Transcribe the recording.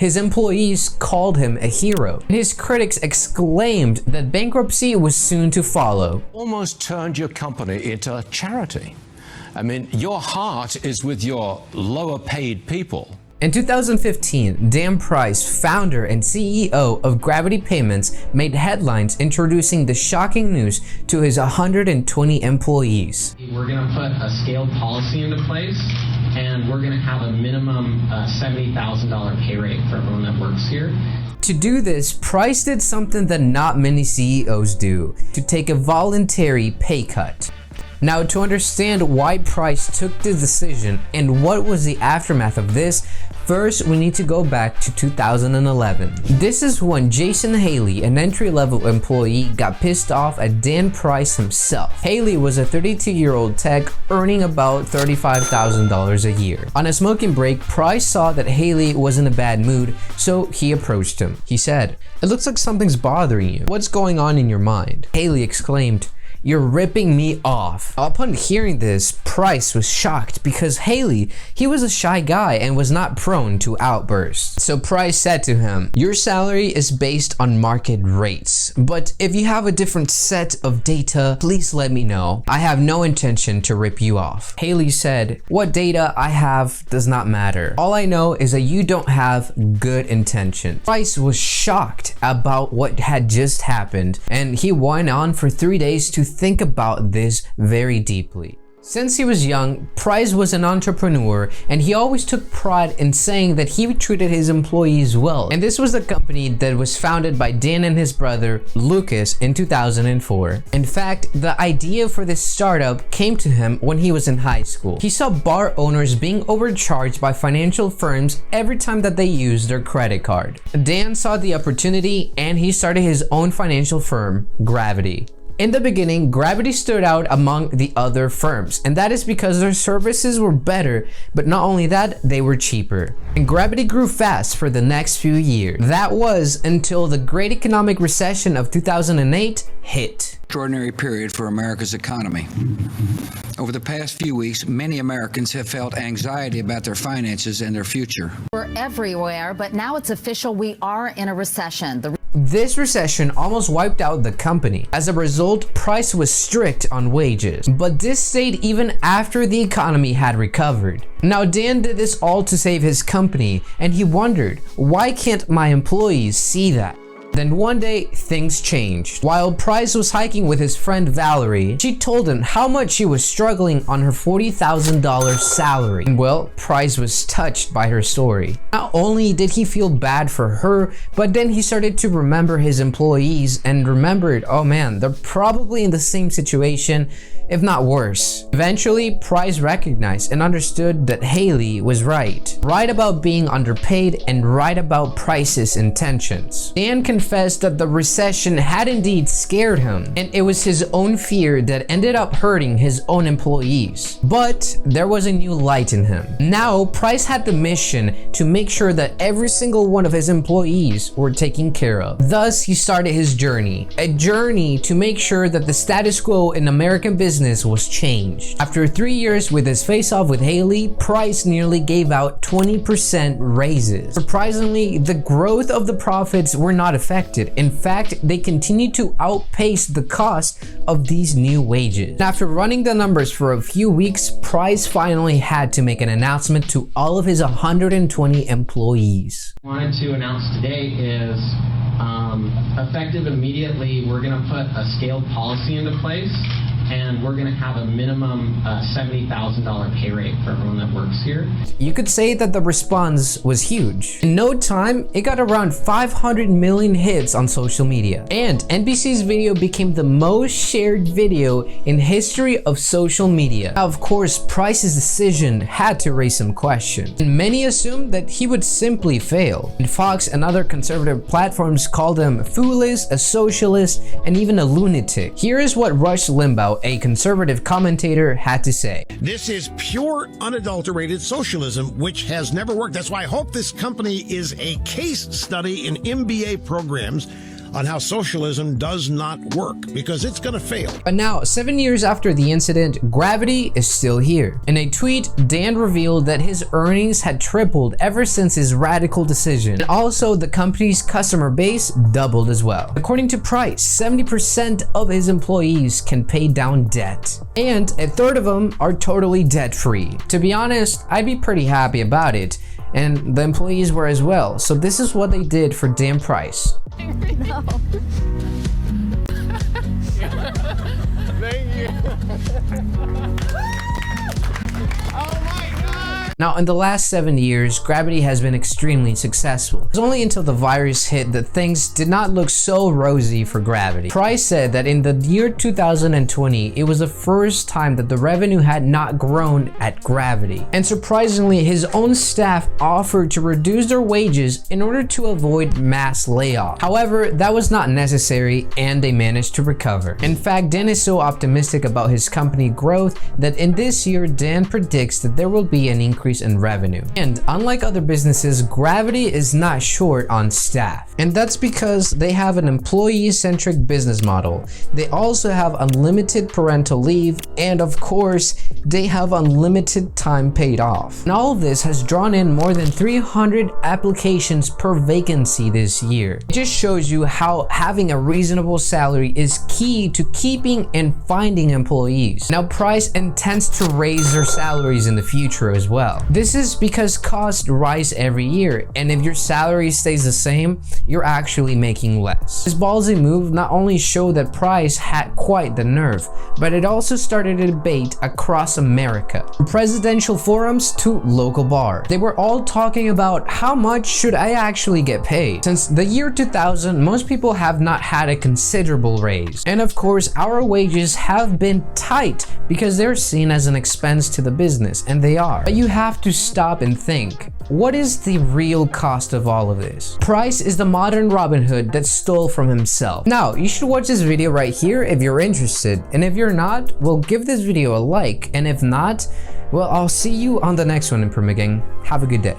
his employees called him a hero. His critics exclaimed that bankruptcy was soon to follow. Almost turned your company into a charity. I mean, your heart is with your lower paid people. In 2015, Dan Price, founder and CEO of Gravity Payments, made headlines introducing the shocking news to his 120 employees. We're going to put a scaled policy into place, and we're going to have a minimum $70,000 pay rate for everyone that works here. To do this, Price did something that not many CEOs do, to take a voluntary pay cut. Now, to understand why Price took this decision and what was the aftermath of this, first we need to go back to 2011. This is when Jason Haley, an entry-level employee, got pissed off at Dan Price himself. Haley was a 32-year-old tech earning about $35,000 a year. On a smoking break, Price saw that Haley was in a bad mood, so he approached him. He said, "It looks like something's bothering you. What's going on in your mind?" Haley exclaimed, "You're ripping me off." Upon hearing this, Price was shocked because Haley, he was a shy guy and was not prone to outbursts. So Price said to him, "Your salary is based on market rates, but if you have a different set of data, please let me know. I have no intention to rip you off." Haley said, "What data I have does not matter. All I know is that you don't have good intention." Price was shocked about what had just happened, and he went on for 3 days to think about this very deeply. Since he was young, Price was an entrepreneur, and he always took pride in saying that he treated his employees well. And this was the company that was founded by Dan and his brother Lucas in 2004. In fact, the idea for this startup came to him when he was in high school. He saw bar owners being overcharged by financial firms every time that they used their credit card. Dan saw the opportunity and he started his own financial firm, Gravity. In the beginning, Gravity stood out among the other firms, and that is because their services were better, but not only that, they were cheaper. And Gravity grew fast for the next few years. That was until the Great Economic Recession of 2008 hit. Extraordinary period for America's economy. Over the past few weeks, many Americans have felt anxiety about their finances and their future. We're everywhere, but now it's official, we are in a recession. This recession almost wiped out the company. As a result, Price was strict on wages, but this stayed even after the economy had recovered. Now, Dan did this all to save his company, and he wondered, why can't my employees see that? Then one day, things changed. While Price was hiking with his friend Valerie, she told him how much she was struggling on her $40,000 salary. And well, Price was touched by her story. Not only did he feel bad for her, but then he started to remember his employees and remembered, oh man, they're probably in the same situation, if not worse. Eventually, Price recognized and understood that Haley was right. Right about being underpaid and right about Price's intentions. Dan confessed that the recession had indeed scared him, and it was his own fear that ended up hurting his own employees. But there was a new light in him. Now, Price had the mission to make sure that every single one of his employees were taken care of. Thus, he started his journey. A journey to make sure that the status quo in American business was changed. After 3 years with his face-off with Haley, Price nearly gave out 20% raises. Surprisingly, the growth of the profits were not affected. In fact, they continued to outpace the cost of these new wages. After running the numbers for a few weeks, Price finally had to make an announcement to all of his 120 employees. What I wanted to announce today is effective immediately, we're going to put a scaled policy into place, and we're going to have a minimum $70,000 pay rate for everyone that works here. You could say that the response was huge. In no time, it got around 500 million hits on social media, and NBC's video became the most shared video in history of social media. Now, of course, Price's decision had to raise some questions, and many assumed that he would simply fail. And Fox and other conservative platforms called him foolish, a socialist, and even a lunatic. Here is what Rush Limbaugh, a conservative commentator, had to say. This is pure, unadulterated socialism, which has never worked. That's why I hope this company is a case study in MBA programs on how socialism does not work, because it's going to fail. But now, 7 years after the incident, gravity is still here. In a tweet, Dan revealed that his earnings had tripled ever since his radical decision. And also, the company's customer base doubled as well. According to Price, 70% of his employees can pay down debt. And a third of them are totally debt-free. To be honest, I'd be pretty happy about it. And the employees were as well. So this is what they did for Dan Price. No. Thank you. Oh my God. Now, in the last 7 years, Gravity has been extremely successful. It was only until the virus hit that things did not look so rosy for Gravity. Price said that in the year 2020, it was the first time that the revenue had not grown at Gravity. And surprisingly, his own staff offered to reduce their wages in order to avoid mass layoffs. However, that was not necessary and they managed to recover. In fact, Dan is so optimistic about his company growth that in this year, Dan predicts that there will be an increase in revenue. And unlike other businesses, Gravity is not short on staff. And that's because they have an employee-centric business model. They also have unlimited parental leave, and of course, they have unlimited time paid off. And all of this has drawn in more than 300 applications per vacancy this year. It just shows you how having a reasonable salary is key to keeping and finding employees. Now, Price intends to raise their salaries in the future as well. This is because costs rise every year, and if your salary stays the same, you're actually making less. This ballsy move not only showed that Price had quite the nerve, but it also started a debate across America. From presidential forums to local bars. They were all talking about how much should I actually get paid. Since the year 2000, most people have not had a considerable raise. And of course, our wages have been tight because they're seen as an expense to the business, and they are. But you have to stop and think, what is the real cost of all of this? Price is the modern Robin Hood that stole from himself. Now, you should watch this video right here if you're interested, and if you're not, well, give this video a like, and if not, well, I'll see you on the next one, ImprovementGang. Have a good day.